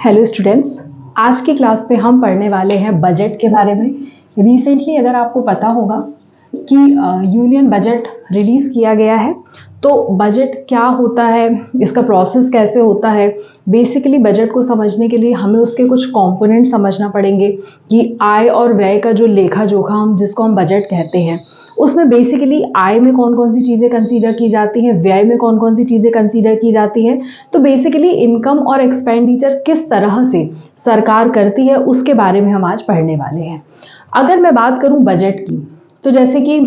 Hello students, आज की class पे हम पढ़ने वाले हैं बजट के बारे में। रिसेंटली अगर आपको पता होगा कि यूनियन बजट रिलीज़ किया गया है, तो बजट क्या होता है, इसका प्रोसेस कैसे होता है। बेसिकली बजट को समझने के लिए हमें उसके कुछ कंपोनेंट समझना पड़ेंगे कि आय और व्यय का जो लेखा जोखा हम जिसको हम बजट कहते हैं, उसमें बेसिकली आय में कौन कौन सी चीज़ें कंसीडर की जाती हैं, व्यय में कौन कौन सी चीज़ें कंसीडर की जाती हैं। तो बेसिकली इनकम और एक्सपेंडिचर किस तरह से सरकार करती है उसके बारे में हम आज पढ़ने वाले हैं। अगर मैं बात करूं बजट की, तो जैसे कि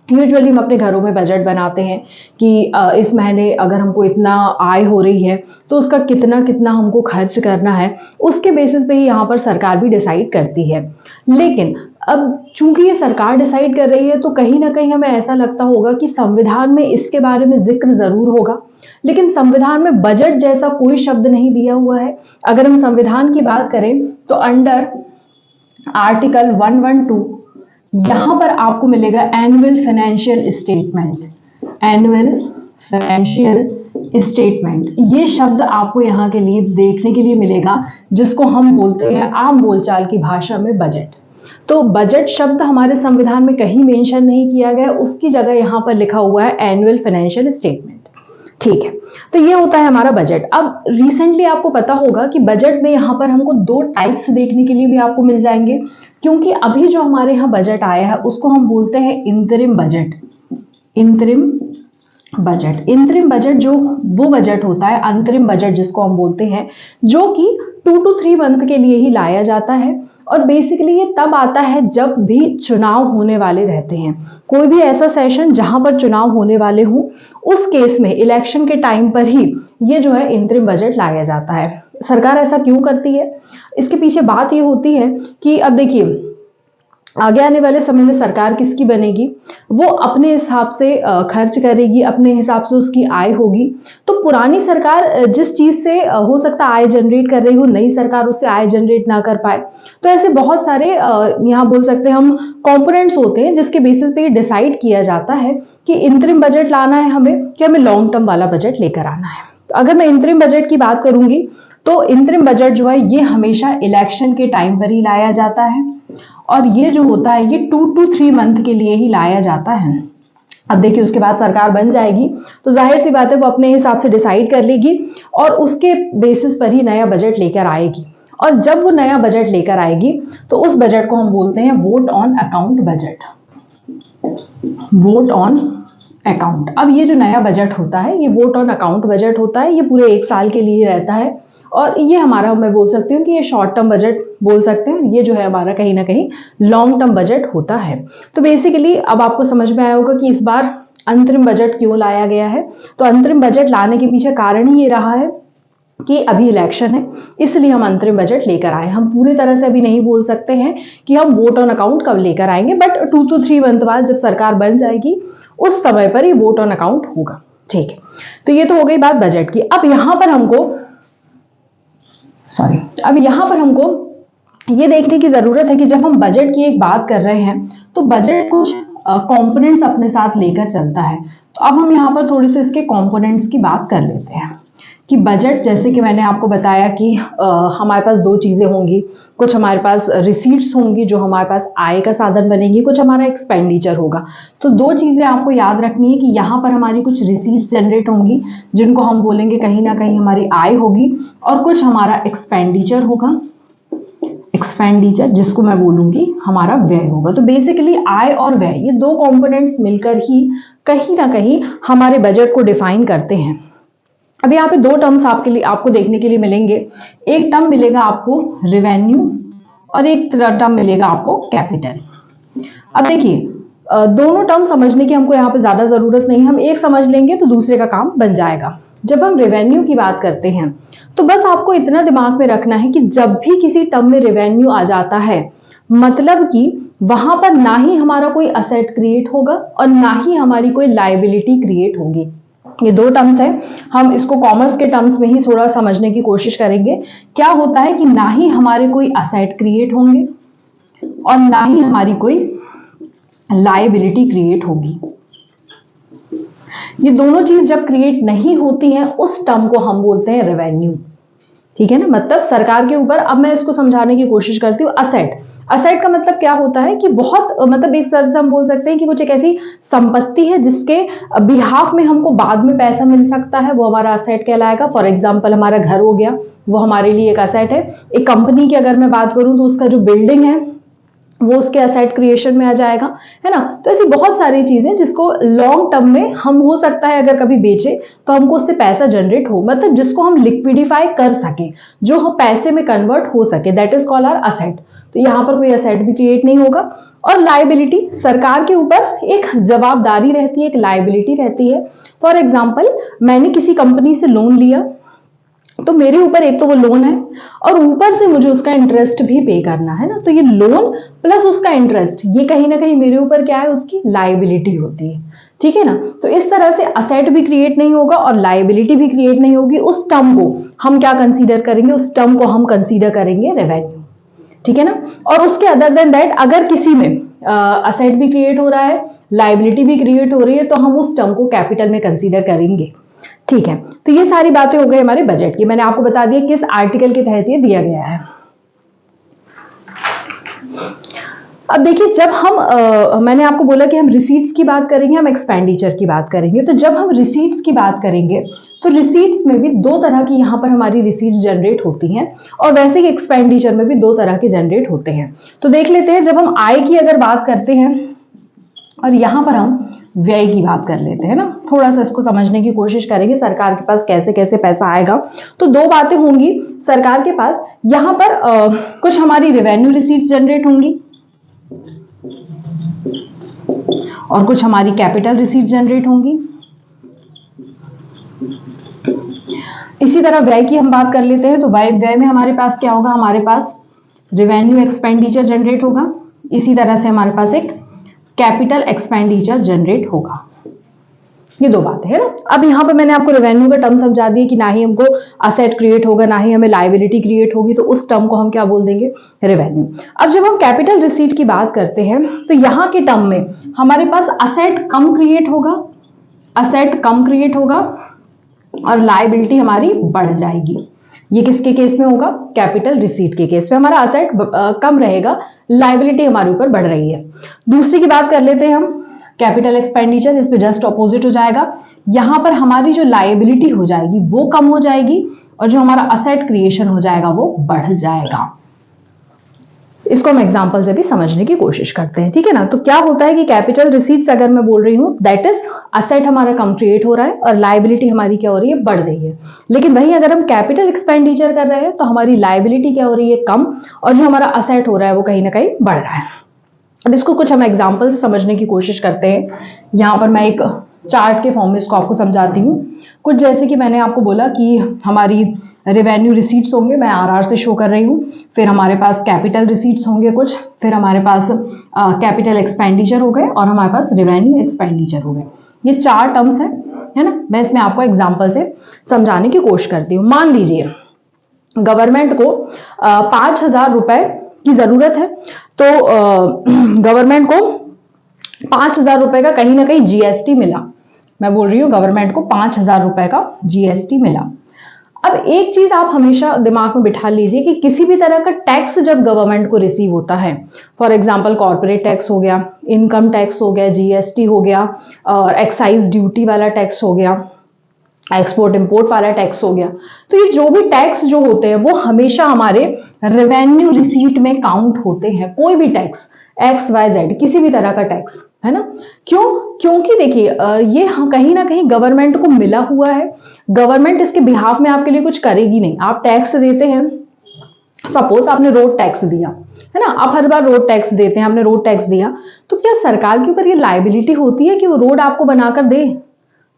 यूजुअली हम अपने घरों में बजट बनाते हैं कि इस महीने अगर हमको इतना आय हो रही है तो उसका कितना कितना हमको खर्च करना है, उसके बेसिस पे ही यहाँ पर सरकार भी डिसाइड करती है। लेकिन अब चूंकि ये सरकार डिसाइड कर रही है, तो कहीं ना कहीं हमें ऐसा लगता होगा कि संविधान में इसके बारे में जिक्र जरूर होगा, लेकिन संविधान में बजट जैसा कोई शब्द नहीं दिया हुआ है। अगर हम संविधान की बात करें तो अंडर आर्टिकल 112 यहां पर आपको मिलेगा annual financial statement. Annual financial statement ये शब्द आपको यहाँ के लिए देखने के लिए मिलेगा, जिसको हम बोलते हैं आम बोलचाल की भाषा में बजट। तो बजट शब्द हमारे संविधान में कहीं मेंशन नहीं किया गया, उसकी जगह यहाँ पर लिखा हुआ है एनुअल फाइनेंशियल स्टेटमेंट। ठीक है, तो ये होता है हमारा बजट। अब रिसेंटली आपको पता होगा कि बजट में यहाँ पर हमको दो टाइप्स देखने के लिए भी आपको मिल जाएंगे, क्योंकि अभी जो हमारे यहाँ बजट आया है उसको हम बोलते हैं इंतरिम बजट। इंतरिम बजट, इंतरिम बजट जो वो बजट होता है, अंतरिम बजट जिसको हम बोलते हैं, जो कि 2 to 3 मंथ के लिए ही लाया जाता है। और बेसिकली ये तब आता है जब भी चुनाव होने वाले रहते हैं, कोई भी ऐसा सेशन जहां पर चुनाव होने वाले हों, उस केस में इलेक्शन के टाइम पर ही ये जो है इंतरिम बजट लाया जाता है। सरकार ऐसा क्यों करती है, इसके पीछे बात ये होती है कि अब देखिए आगे आने वाले समय में सरकार किसकी बनेगी, वो अपने हिसाब से खर्च करेगी, अपने हिसाब से उसकी आय होगी। तो पुरानी सरकार जिस चीज से हो सकता है आय जनरेट कर रही हो, नई सरकार उससे आय जनरेट ना कर पाए। तो ऐसे बहुत सारे यहाँ बोल सकते हैं हम कंपोनेंट्स होते हैं जिसके बेसिस पे डिसाइड किया जाता है कि इंतरिम बजट लाना है हमें कि हमें लॉन्ग टर्म वाला बजट लेकर आना है। तो अगर मैं इंतरिम बजट की बात करूंगी, तो इंतरिम बजट जो है ये हमेशा इलेक्शन के टाइम पर ही लाया जाता है, और ये जो होता है ये 2 to 3 मंथ के लिए ही लाया जाता है। अब देखिए उसके बाद सरकार बन जाएगी, तो जाहिर सी बात है वो अपने हिसाब से डिसाइड कर लेगी और उसके बेसिस पर ही नया बजट लेकर आएगी। और जब वो नया बजट लेकर आएगी तो उस बजट को हम बोलते हैं vote on account budget. Vote on account. अब ये जो नया बजट होता है ये वोट ऑन अकाउंट बजट होता है, ये पूरे 1 साल के लिए रहता है। और ये हमारा, मैं बोल सकती हूँ कि ये शॉर्ट टर्म बजट बोल सकते हैं, ये जो है हमारा कहीं ना कहीं लॉन्ग टर्म बजट होता है। तो बेसिकली अब आपको समझ में आया होगा कि इस बार अंतरिम बजट क्यों लाया गया है। तो अंतरिम बजट लाने के पीछे कारण ही ये रहा है कि अभी इलेक्शन है, इसलिए हम अंतरिम बजट लेकर आए। हम पूरी तरह से अभी नहीं बोल सकते हैं कि हम वोट ऑन अकाउंट कब लेकर आएंगे, बट 2 to 3 मंथ बाद जब सरकार बन जाएगी उस समय पर ही वोट ऑन अकाउंट होगा। ठीक है, तो ये तो हो गई बात बजट की। अब यहां पर हमको ये देखने की जरूरत है कि जब हम बजट की एक बात कर रहे हैं तो बजट कुछ कंपोनेंट्स अपने साथ लेकर चलता है। तो अब हम यहाँ पर थोड़े से इसके कंपोनेंट्स की बात कर लेते हैं कि बजट, जैसे कि मैंने आपको बताया कि हमारे पास दो चीजें होंगी, कुछ हमारे पास रिसीट्स होंगी जो हमारे पास आय का साधन बनेगी, कुछ हमारा एक्सपेंडिचर होगा। तो दो चीजें आपको याद रखनी है कि यहाँ पर हमारी कुछ रिसीट्स जनरेट होंगी जिनको हम बोलेंगे कहीं ना कहीं हमारी आय होगी, और कुछ हमारा एक्सपेंडिचर होगा, एक्सपेंडिचर जिसको मैं बोलूंगी हमारा व्यय होगा। तो बेसिकली आय और व्यय ये दो कंपोनेंट्स मिलकर ही कहीं ना कहीं हमारे बजट को डिफाइन करते हैं। अब यहाँ पे दो टर्म्स आपको देखने के लिए मिलेंगे। एक टर्म मिलेगा आपको रेवेन्यू और एक टर्म मिलेगा आपको कैपिटल। अब देखिए दोनों टर्म समझने की हमको यहाँ पे ज्यादा जरूरत नहीं, हम एक समझ लेंगे तो दूसरे का काम बन जाएगा। जब हम रेवेन्यू की बात करते हैं तो बस आपको इतना दिमाग में रखना है कि जब भी किसी टर्म में रेवेन्यू आ जाता है, मतलब कि वहां पर ना ही हमारा कोई असेट क्रिएट होगा और ना ही हमारी कोई लायबिलिटी क्रिएट होगी। ये दो टर्म्स है, हम इसको कॉमर्स के टर्म्स में ही थोड़ा समझने की कोशिश करेंगे। क्या होता है कि ना ही हमारे कोई असेट क्रिएट होंगे और ना ही हमारी कोई लायबिलिटी क्रिएट होगी। ये दोनों चीज जब क्रिएट नहीं होती हैं उस टर्म को हम बोलते हैं रेवेन्यू। ठीक है ना, मतलब सरकार के ऊपर। अब मैं इसको समझाने की कोशिश करती हूँ। असेट, असेट का मतलब क्या होता है कि बहुत मतलब एक तरह से हम बोल सकते हैं कि कुछ एक ऐसी संपत्ति है जिसके बिहाफ में हमको बाद में पैसा मिल सकता है, वो हमारा असेट कहलाएगा। फॉर एग्जाम्पल हमारा घर हो गया, वो हमारे लिए एक असेट है। एक कंपनी की अगर मैं बात करूं तो उसका जो बिल्डिंग है वो उसके असेट क्रिएशन में आ जाएगा, है ना। तो ऐसी बहुत सारी चीजें जिसको लॉन्ग टर्म में हम हो सकता है अगर कभी बेचे तो हमको उससे पैसा जनरेट हो, मतलब जिसको हम लिक्विडिफाई कर सके, जो हम पैसे में कन्वर्ट हो सके, that is called our asset. तो यहाँ पर कोई असेट भी क्रिएट नहीं होगा। और लाइबिलिटी, सरकार के ऊपर एक जवाबदारी रहती है, एक लाइबिलिटी रहती है। फॉर एग्जाम्पल मैंने किसी कंपनी से लोन लिया तो मेरे ऊपर एक तो वो लोन है और ऊपर से मुझे उसका इंटरेस्ट भी पे करना है ना। तो ये लोन प्लस उसका इंटरेस्ट, ये कहीं ना कहीं मेरे ऊपर क्या है, उसकी लाइबिलिटी होती है, ठीक है ना। तो इस तरह से असेट भी क्रिएट नहीं होगा और लाइबिलिटी भी क्रिएट नहीं होगी। उस टर्म को हम क्या कंसीडर करेंगे, उस टर्म को हम कंसीडर करेंगे रेवेन्यू, ठीक है ना। और उसके अदर देन दैट अगर किसी में असेट भी क्रिएट हो रहा है, लाइबिलिटी भी क्रिएट हो रही है, तो हम उस टर्म को कैपिटल में कंसीडर करेंगे, ठीक है। तो ये सारी बातें हो गई हमारे बजट की। मैंने आपको बता दिया किस आर्टिकल के तहत ये दिया गया है। अब देखिए जब हम मैंने आपको बोला कि हम रिसीट्स की बात करेंगे, हम एक्सपेंडिचर की बात करेंगे। तो जब हम रिसीट्स की बात करेंगे तो रिसीट्स में भी दो तरह की यहाँ पर हमारी रिसीट्स जनरेट होती हैं और वैसे ही एक्सपेंडिचर में भी दो तरह के जनरेट होते हैं। तो देख लेते हैं, जब हम आय की अगर बात करते हैं और यहाँ पर हम व्यय की बात कर लेते हैं ना, थोड़ा सा इसको समझने की कोशिश करेंगे सरकार के पास कैसे कैसे पैसा आएगा। तो दो बातें होंगी सरकार के पास, यहाँ पर कुछ हमारी रेवेन्यू रिसीट्स जनरेट होंगी और कुछ हमारी कैपिटल रिसीट जनरेट होंगी। इसी तरह व्यय की हम बात कर लेते हैं। तो व्यय में हमारे पास क्या होगा, हमारे पास रेवेन्यू एक्सपेंडिचर जनरेट होगा, इसी तरह से हमारे पास एक कैपिटल एक्सपेंडिचर जनरेट होगा। ये दो बातें है ना। अब यहाँ पे मैंने आपको रेवेन्यू का टर्म समझा दिया कि ना ही हमको असेट क्रिएट होगा ना ही हमें लायबिलिटी क्रिएट होगी, तो उस टर्म को हम क्या बोल देंगे, रेवेन्यू। अब जब हम कैपिटल रिसीट की बात करते हैं तो यहाँ के टर्म में हमारे पास असेट कम क्रिएट होगा, असेट कम क्रिएट होगा और लायबिलिटी हमारी बढ़ जाएगी। ये किसके केस में होगा, कैपिटल रिसीट के केस में हमारा असेट कम रहेगा, लायबिलिटी हमारे ऊपर बढ़ रही है। दूसरी की बात कर लेते हैं हम, कैपिटल एक्सपेंडिचर, इस पे जस्ट ऑपोजिट हो जाएगा। यहां पर हमारी जो लायबिलिटी हो जाएगी वो कम हो जाएगी और जो हमारा असेट क्रिएशन हो जाएगा वो बढ़ जाएगा। इसको हम एग्जांपल से भी समझने की कोशिश करते हैं, ठीक है ना। तो क्या होता है कि कैपिटल रिसीट्स अगर मैं बोल रही हूं, दैट इज असेट हमारा कम क्रिएट हो रहा है और लायबिलिटी हमारी क्या हो रही है, बढ़ रही है। लेकिन वही अगर हम कैपिटल एक्सपेंडिचर कर रहे हैं तो हमारी लायबिलिटी क्या हो रही है, कम, और जो हमारा असेट हो रहा है वो कहीं ना कहीं बढ़ रहा है। अब इसको कुछ हम एग्जाम्पल से समझने की कोशिश करते हैं। यहाँ पर मैं एक चार्ट के फॉर्म में इसको आपको समझाती हूँ। कुछ जैसे कि मैंने आपको बोला कि हमारी रेवेन्यू रिसीट्स होंगे, मैं आरआर से शो कर रही हूँ, फिर हमारे पास कैपिटल रिसीट्स होंगे कुछ, फिर हमारे पास कैपिटल एक्सपेंडिचर हो गए और हमारे पास रेवेन्यू एक्सपेंडिचर हो गए। ये चार टर्म्स है ना। मैं इसमें आपको एग्जाम्पल से समझाने की कोशिश करती हूँ। मान लीजिए गवर्नमेंट को 5,000 रुपए की जरूरत है, तो गवर्नमेंट को 5,000 रुपए का कहीं ना कहीं जीएसटी मिला। मैं बोल रही हूँ गवर्नमेंट को 5,000 रुपए का जीएसटी मिला। अब एक चीज आप हमेशा दिमाग में बिठा लीजिए कि किसी भी तरह का टैक्स जब गवर्नमेंट को रिसीव होता है, फॉर एग्जांपल कॉर्पोरेट टैक्स हो गया, इनकम टैक्स हो गया, जीएसटी हो गया, और एक्साइज ड्यूटी वाला टैक्स हो गया, एक्सपोर्ट इंपोर्ट वाला टैक्स हो गया, तो ये जो भी टैक्स जो होते हैं वो हमेशा हमारे रेवेन्यू रिसीट में काउंट होते हैं। कोई भी टैक्स, एक्स वाई जेड, किसी भी तरह का टैक्स, है ना। क्यों? क्योंकि देखिए ये कहीं ना कहीं गवर्नमेंट को मिला हुआ है। गवर्नमेंट इसके बिहाफ में आपके लिए कुछ करेगी नहीं। आप टैक्स देते हैं, सपोज आपने रोड टैक्स दिया, है ना, आप हर बार रोड टैक्स देते हैं, आपने रोड टैक्स दिया, तो क्या सरकार के ऊपर ये लायबिलिटी होती है कि वो रोड आपको बनाकर दे?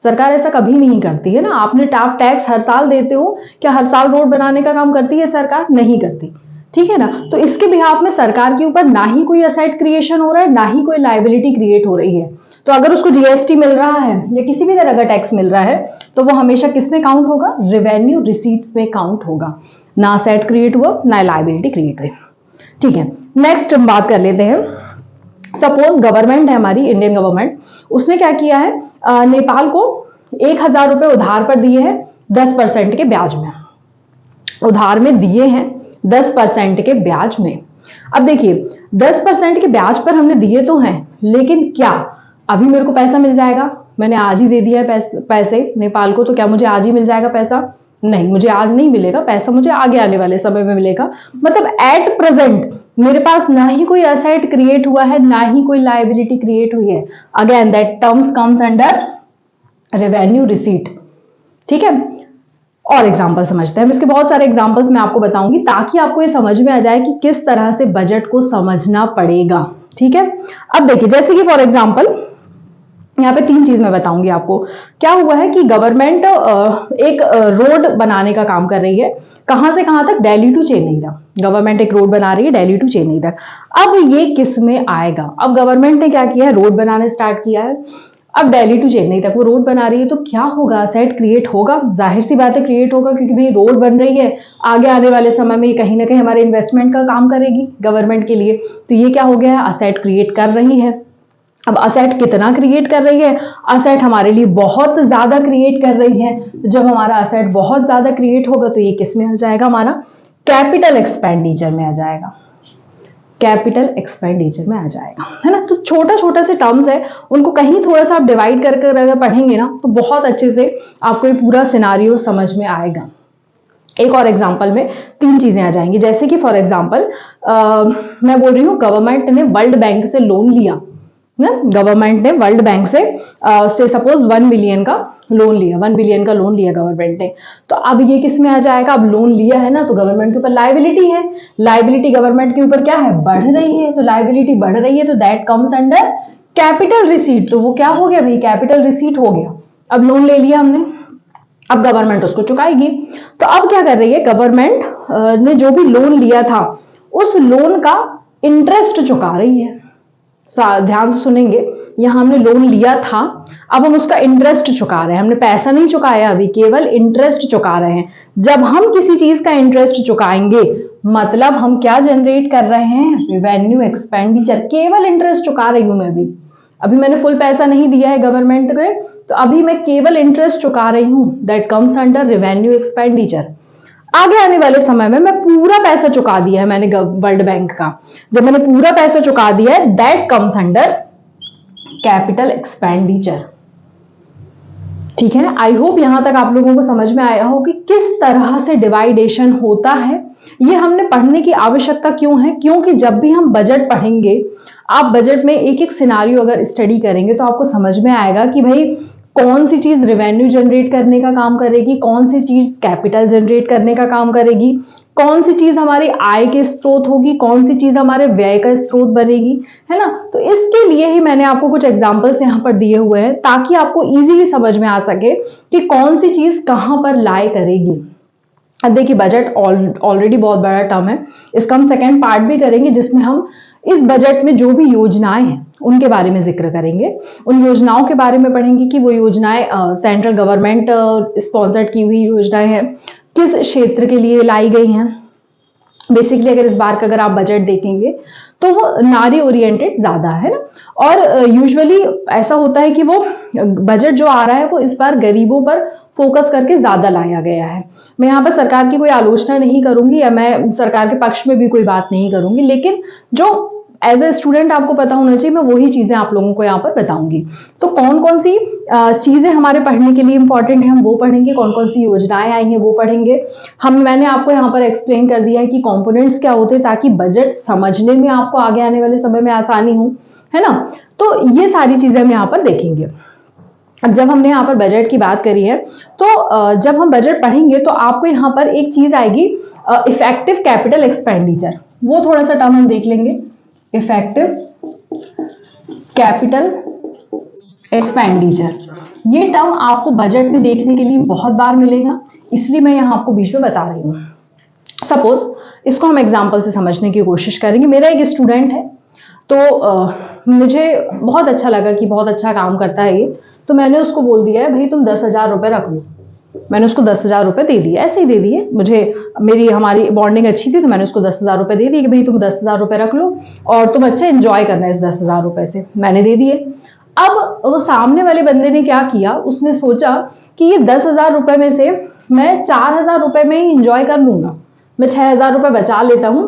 सरकार ऐसा कभी नहीं करती है ना। आपने टैक्स हर साल देते हो, क्या हर साल रोड बनाने का काम करती है सरकार? नहीं करती, ठीक है ना। तो इसके बिहाफ में सरकार के ऊपर ना ही कोई असेट क्रिएशन हो रहा है, ना ही कोई लायबिलिटी क्रिएट हो रही है। तो अगर उसको जीएसटी मिल रहा है या किसी भी तरह का टैक्स मिल रहा है तो वो हमेशा किस में काउंट होगा, रेवेन्यू रिसीट्स में काउंट होगा। ना असेट क्रिएट हुआ ना लायबिलिटी क्रिएट हुई, ठीक है। नेक्स्ट हम बात कर लेते हैं। सपोज गवर्नमेंट है हमारी, इंडियन गवर्नमेंट, उसने क्या किया है, नेपाल को 1,000 रुपए उधार पर दिए हैं 10% के ब्याज में। उधार में दिए हैं 10% के ब्याज में। अब देखिए 10% के ब्याज पर हमने दिए तो हैं, लेकिन क्या अभी मेरे को पैसा मिल जाएगा? मैंने आज ही दे दिया है पैसे नेपाल को, तो क्या मुझे आज ही मिल जाएगा पैसा? नहीं, मुझे आज नहीं मिलेगा पैसा, मुझे आगे आने वाले समय में मिलेगा। मतलब एट प्रेजेंट मेरे पास ना ही कोई असेट क्रिएट हुआ है, ना ही कोई लायबिलिटी क्रिएट हुई है। Again that terms comes under revenue receipt. ठीक है, और एग्जाम्पल समझते हैं। इसके बहुत सारे एग्जाम्पल्स मैं आपको बताऊंगी ताकि आपको ये समझ में आ जाए कि किस तरह से बजट को समझना पड़ेगा। ठीक है, अब देखिए जैसे कि फॉर एग्जाम्पल यहाँ पे 3 चीज मैं बताऊंगी आपको। क्या हुआ है कि गवर्नमेंट एक रोड बनाने का काम कर रही है। कहां से कहां तक? दिल्ली टू चेन्नई तक गवर्नमेंट एक रोड बना रही है, दिल्ली टू चेन्नई तक। अब ये किस में आएगा? अब गवर्नमेंट ने क्या किया है, रोड बनाने स्टार्ट किया है। अब दिल्ली टू चेन्नई तक वो रोड बना रही है, तो क्या होगा? असेट क्रिएट होगा, जाहिर सी बात है क्रिएट होगा, क्योंकि भाई रोड बन रही है, आगे आने वाले समय में कहीं ना कहीं हमारे इन्वेस्टमेंट का काम करेगी गवर्नमेंट के लिए। तो ये क्या हो गया है, असेट क्रिएट कर रही है। अब असेट कितना क्रिएट कर रही है? असेट हमारे लिए बहुत ज्यादा क्रिएट कर रही है। तो जब हमारा असेट बहुत ज्यादा क्रिएट होगा तो ये किस में आ जाएगा? हमारा कैपिटल एक्सपेंडिचर में आ जाएगा। कैपिटल एक्सपेंडिचर में आ जाएगा, है ना। तो छोटा छोटा से टर्म्स है, उनको कहीं थोड़ा सा आप डिवाइड कर अगर पढ़ेंगे ना तो बहुत अच्छे से आपको ये पूरा सिनारियो समझ में आएगा। एक और एग्जांपल में 3 चीजें आ जाएंगी। जैसे कि फॉर एग्जांपल मैं बोल रही हूँ गवर्नमेंट ने वर्ल्ड बैंक से लोन लिया ना, गवर्नमेंट ने वर्ल्ड बैंक से सपोज 1 बिलियन का लोन लिया, 1 बिलियन का लोन लिया गवर्नमेंट ने। तो अब ये किस में आ जाएगा? अब लोन लिया है ना, तो गवर्नमेंट के ऊपर लायबिलिटी है। लायबिलिटी गवर्नमेंट के ऊपर क्या है? बढ़ रही है। तो लायबिलिटी बढ़ रही है तो that comes under capital receipt. तो वो क्या हो गया भाई? कैपिटल रिसीट हो गया। अब लोन ले लिया हमने, अब गवर्नमेंट उसको चुकाएगी। तो अब क्या कर रही है गवर्नमेंट ने, जो भी लोन लिया था उस लोन का इंटरेस्ट चुका रही है। ध्यान से सुनेंगे, यहां हमने लोन लिया था, अब हम उसका इंटरेस्ट चुका रहे हैं। हमने पैसा नहीं चुकाया, अभी केवल इंटरेस्ट चुका रहे हैं। जब हम किसी चीज का इंटरेस्ट चुकाएंगे मतलब हम क्या जनरेट कर रहे हैं? Revenue expenditure. केवल इंटरेस्ट चुका रही हूं मैं भी, अभी मैंने फुल पैसा नहीं दिया है गवर्नमेंट ने, तो अभी मैं केवल इंटरेस्ट चुका रही हूं। That comes under revenue expenditure. आगे आने वाले समय में मैं पूरा पैसा चुका दिया है मैंने वर्ल्ड बैंक का, जब मैंने पूरा पैसा चुका दिया है that comes under capital expenditure. ठीक है, आई होप यहां तक आप लोगों को समझ में आया हो कि किस तरह से डिवाइडेशन होता है। ये हमने पढ़ने की आवश्यकता क्यों है? क्योंकि जब भी हम बजट पढ़ेंगे, आप बजट में एक एक सिनारियो अगर स्टडी करेंगे तो आपको समझ में आएगा कि भाई कौन सी चीज रेवेन्यू जनरेट करने का काम करेगी, कौन सी चीज कैपिटल जनरेट करने का काम करेगी, कौन सी चीज हमारी आय के स्रोत होगी, कौन सी चीज हमारे व्यय का स्रोत बनेगी, है ना। तो इसके लिए ही मैंने आपको कुछ एग्जांपल्स यहाँ पर दिए हुए हैं ताकि आपको इजीली समझ में आ सके कि कौन सी चीज कहां पर लाई करेगी। अब देखिए बजट ऑलरेडी बहुत बड़ा टर्म है, इसका हम सेकेंड पार्ट भी करेंगे जिसमें हम इस बजट में जो भी योजनाएं हैं उनके बारे में जिक्र करेंगे। उन योजनाओं के बारे में पढ़ेंगे कि वो योजनाएं सेंट्रल गवर्नमेंट स्पॉन्सर्ड की हुई योजनाएं हैं, किस क्षेत्र के लिए लाई गई हैं। बेसिकली अगर इस बार का अगर आप बजट देखेंगे तो वो नारी ओरिएंटेड ज्यादा है ना, और यूजुअली ऐसा होता है कि वो बजट जो आ रहा है वो इस बार गरीबों पर फोकस करके ज्यादा लाया गया है। मैं यहाँ पर सरकार की कोई आलोचना नहीं करूंगी या मैं सरकार के पक्ष में भी कोई बात नहीं करूंगी, लेकिन जो एज ए स्टूडेंट आपको पता होना चाहिए मैं वही चीजें आप लोगों को यहाँ पर बताऊंगी। तो कौन कौन सी चीजें हमारे पढ़ने के लिए इंपॉर्टेंट है हम वो पढ़ेंगे, कौन कौन सी योजनाएं आई हैं वो पढ़ेंगे। मैंने आपको यहाँ पर एक्सप्लेन कर दिया है कि कंपोनेंट्स क्या होते हैं ताकि बजट समझने में आपको आगे आने वाले समय में आसानी हो, है ना। तो ये सारी चीजें हम यहाँ पर देखेंगे। अब जब हमने यहाँ पर बजट की बात करी है तो जब हम बजट पढ़ेंगे तो आपको यहाँ पर एक चीज आएगी इफेक्टिव कैपिटल एक्सपेंडिचर, वो थोड़ा सा टर्म हम देख लेंगे। इफेक्टिव कैपिटल एक्सपेंडिचर, ये टर्म आपको बजट में देखने के लिए बहुत बार मिलेगा, इसलिए मैं यहाँ आपको बीच में बता रही हूँ। सपोज इसको हम एग्जाम्पल से समझने की कोशिश करेंगे। मेरा एक स्टूडेंट है तो मुझे बहुत अच्छा लगा कि बहुत अच्छा काम करता है ये, तो मैंने उसको बोल दिया है भाई तुम 10,000 रुपए रख लो। मैंने उसको 10,000 रुपए दे दिए, ऐसे ही दे दिए, मुझे हमारी बॉन्डिंग अच्छी थी तो मैंने उसको 10,000 रुपए दे दिए कि भाई तुम 10,000 रुपए रख लो और तुम अच्छा एंजॉय करना है इस 10,000 रुपए से, मैंने दे दिए। अब वो सामने वाले बंदे ने क्या किया, उसने सोचा कि ये 10,000 रुपए में से मैं 4,000 रुपए में ही इंजॉय कर लूंगा, मैं 6,000 रुपए बचा लेता हूँ,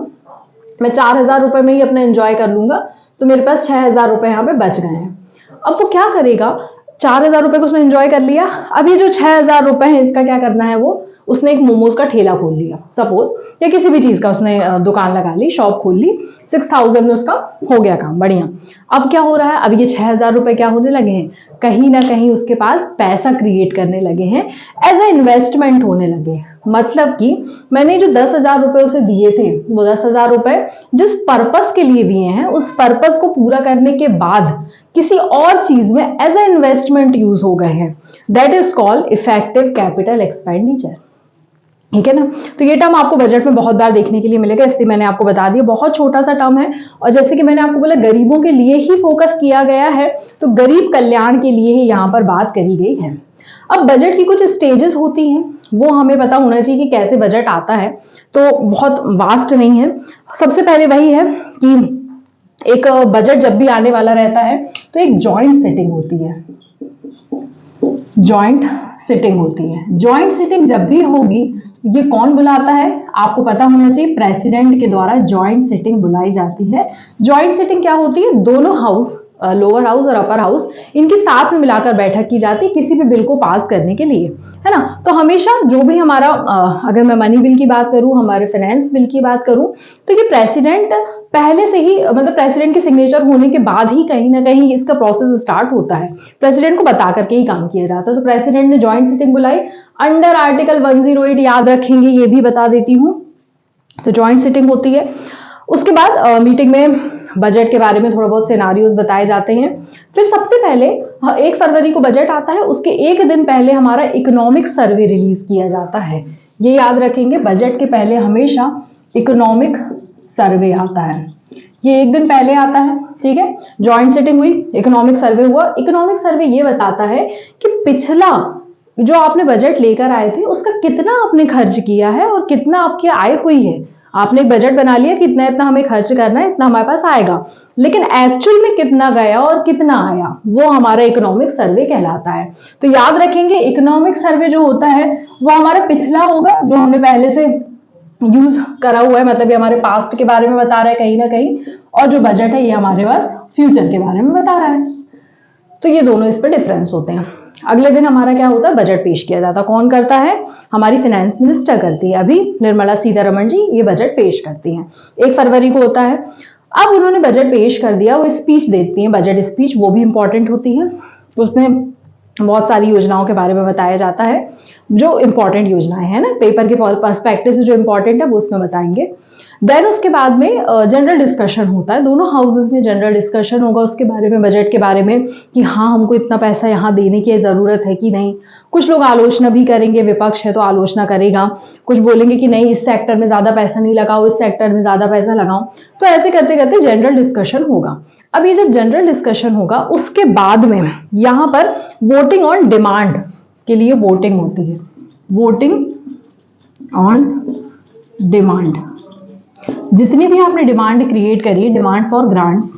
मैं 4,000 रुपए में ही अपना एंजॉय कर लूंगा, तो मेरे पास 6,000 रुपए यहाँ पे बच गए हैं। अब वो क्या करेगा, 4,000 रुपए को उसने एंजॉय कर लिया, अब ये जो 6,000 रुपए है इसका क्या करना है, वो उसने एक मोमोज का ठेला खोल लिया सपोज, या किसी भी चीज का उसने दुकान लगा ली, शॉप खोल ली, 6,000 में उसका हो गया काम, बढ़िया। अब क्या हो रहा है, अब ये 6,000 रुपए क्या होने लगे हैं, कहीं ना कहीं उसके पास पैसा क्रिएट करने लगे हैं, एज ए इन्वेस्टमेंट होने लगे। मतलब कि मैंने जो 10,000 रुपए उसे दिए थे, वो 10,000 रुपए जिस पर्पस के लिए दिए हैं, उस पर्पस को पूरा करने के बाद किसी और चीज में एज ए इन्वेस्टमेंट यूज हो गए हैं। That is called effective capital expenditure. ठीक है ना। तो ये टर्म आपको बजट में बहुत बार देखने के लिए मिलेगा, इसलिए मैंने आपको बता दिया, बहुत छोटा सा टर्म है, और जैसे कि मैंने आपको बोला गरीबों के लिए ही फोकस किया गया है, तो गरीब कल्याण के लिए ही यहाँ पर बात करी गई है। अब बजट की कुछ स्टेजेस होती हैं, वो हमें पता होना चाहिए कि कैसे बजट आता है, तो बहुत वास्ट नहीं है। सबसे पहले वही है कि एक बजट जब भी आने वाला रहता है तो एक जॉइंट सिटिंग होती है, जॉइंट सिटिंग होती है। जॉइंट सिटिंग जब भी होगी, ये कौन बुलाता है, आपको पता होना चाहिए, प्रेसिडेंट के द्वारा जॉइंट सिटिंग बुलाई जाती है। जॉइंट सिटिंग क्या होती है, दोनों हाउस, लोअर हाउस और अपर हाउस, इनकी साथ में मिलाकर बैठक की जाती है किसी भी बिल को पास करने के लिए, है ना। तो हमेशा जो भी हमारा अगर मैं मनी बिल की बात करूं, हमारे फाइनेंस बिल की बात करूं, तो ये प्रेसिडेंट पहले से ही, मतलब प्रेसिडेंट के सिग्नेचर होने के बाद ही कहीं ना कहीं इसका प्रोसेस स्टार्ट होता है, प्रेसिडेंट को बता करके ही काम किया जाता है। तो प्रेसिडेंट ने जॉइंट सिटिंग बुलाई अंडर आर्टिकल 108, याद रखेंगे, ये भी बता देती हूँ। तो जॉइंट सिटिंग होती है। उसके बाद मीटिंग में बजट के बारे में थोड़ा बहुत सिनारियोज बताए जाते हैं। फिर सबसे पहले 1 फरवरी को बजट आता है, उसके एक दिन पहले हमारा इकोनॉमिक सर्वे रिलीज किया जाता है। ये याद रखेंगे, बजट के पहले हमेशा इकोनॉमिक सर्वे आता है, ये एक दिन पहले आता है। ठीक है, जॉइंट सिटिंग हुई, इकोनॉमिक सर्वे हुआ। इकोनॉमिक सर्वे ये बताता है कि पिछला जो आपने बजट लेकर आए थे उसका कितना आपने खर्च किया है और कितना आपकी आय हुई है। आपने एक बजट बना लिया कि इतना इतना हमें खर्च करना है, इतना हमारे पास आएगा, लेकिन एक्चुअल में कितना गया और कितना आया, वो हमारा इकोनॉमिक सर्वे कहलाता है। तो याद रखेंगे, इकोनॉमिक सर्वे जो होता है वो हमारा पिछला होगा, जो हमने पहले से यूज करा हुआ है, मतलब ये हमारे पास्ट के बारे में बता रहा है कहीं ना कहीं, और जो बजट है ये हमारे पास फ्यूचर के बारे में बता रहा है। तो ये दोनों इस पर डिफरेंस होते हैं। अगले दिन हमारा क्या होता है, बजट पेश किया जाता है। कौन करता है, हमारी फाइनेंस मिनिस्टर करती है, अभी निर्मला सीतारमण जी ये बजट पेश करती हैं। 1 फरवरी को होता है। अब उन्होंने बजट पेश कर दिया, वो स्पीच देती हैं, बजट स्पीच, वो भी इंपॉर्टेंट होती है। उसमें बहुत सारी योजनाओं के बारे में बताया जाता है, जो इंपॉर्टेंट योजनाएं हैं ना, पेपर के पर्सपेक्टिव से जो इंपॉर्टेंट है वो उसमें बताएंगे। देन उसके बाद में जनरल डिस्कशन होता है, दोनों हाउसेस में जनरल डिस्कशन होगा उसके बारे में, बजट के बारे में, कि हाँ हमको इतना पैसा यहाँ देने की जरूरत है कि नहीं। कुछ लोग आलोचना भी करेंगे, विपक्ष है तो आलोचना करेगा, कुछ बोलेंगे कि नहीं इस सेक्टर में ज्यादा पैसा नहीं लगाओ, इस सेक्टर में ज्यादा पैसा लगाओ। तो ऐसे करते करते जनरल डिस्कशन होगा। अब ये जब जनरल डिस्कशन होगा उसके बाद में यहाँ पर वोटिंग ऑन डिमांड के लिए वोटिंग होती है, वोटिंग ऑन डिमांड। जितनी भी आपने डिमांड क्रिएट करी, डिमांड फॉर ग्रांट्स,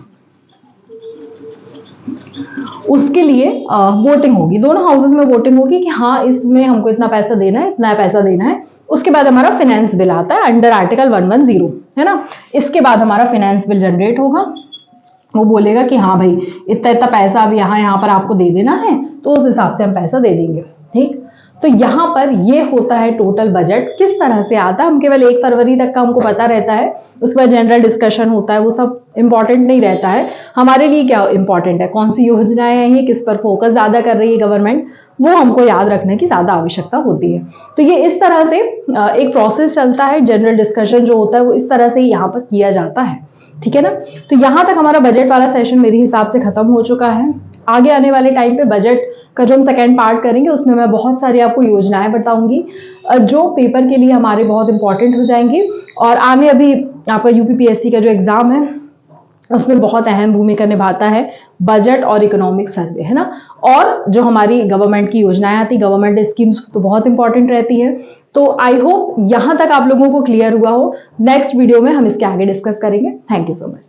उसके लिए वोटिंग होगी, दोनों हाउसेस में वोटिंग होगी कि हाँ इसमें हमको इतना पैसा देना है, इतना पैसा देना है। उसके बाद हमारा फाइनेंस बिल आता है अंडर आर्टिकल 110, है ना। इसके बाद हमारा फाइनेंस बिल जनरेट होगा, वो बोलेगा कि हाँ भाई इतना इतना पैसा अब यहाँ पर आपको दे देना है, तो उस हिसाब से हम पैसा दे देंगे। ठीक, तो यहाँ पर ये होता है टोटल बजट किस तरह से आता है। हम केवल 1 फरवरी तक का हमको पता रहता है, उसके बाद जनरल डिस्कशन होता है, वो सब इंपॉर्टेंट नहीं रहता है। हमारे लिए क्या इंपॉर्टेंट है, कौन सी योजनाएं हैं, ये किस पर फोकस ज्यादा कर रही है गवर्नमेंट, वो हमको याद रखने की ज्यादा आवश्यकता होती है। तो ये इस तरह से एक प्रोसेस चलता है, जनरल डिस्कशन जो होता है वो इस तरह से यहाँ पर किया जाता है। ठीक है ना। तो यहाँ तक हमारा बजट वाला सेशन मेरे हिसाब से खत्म हो चुका है। आगे आने वाले टाइम पे बजट का जो हम सेकेंड पार्ट करेंगे उसमें मैं बहुत सारी आपको योजनाएं बताऊंगी जो पेपर के लिए हमारे बहुत इंपॉर्टेंट हो जाएंगी, और आने अभी आपका यूपीपीएससी का जो एग्जाम है उसमें बहुत अहम भूमिका निभाता है बजट और इकोनॉमिक सर्वे, है ना। और जो हमारी गवर्नमेंट की योजनाएं आती, गवर्नमेंट स्कीम्स तो बहुत इंपॉर्टेंट रहती है। तो आई होप यहां तक आप लोगों को क्लियर हुआ हो। नेक्स्ट वीडियो में हम इसके आगे डिस्कस करेंगे। Thank you so much.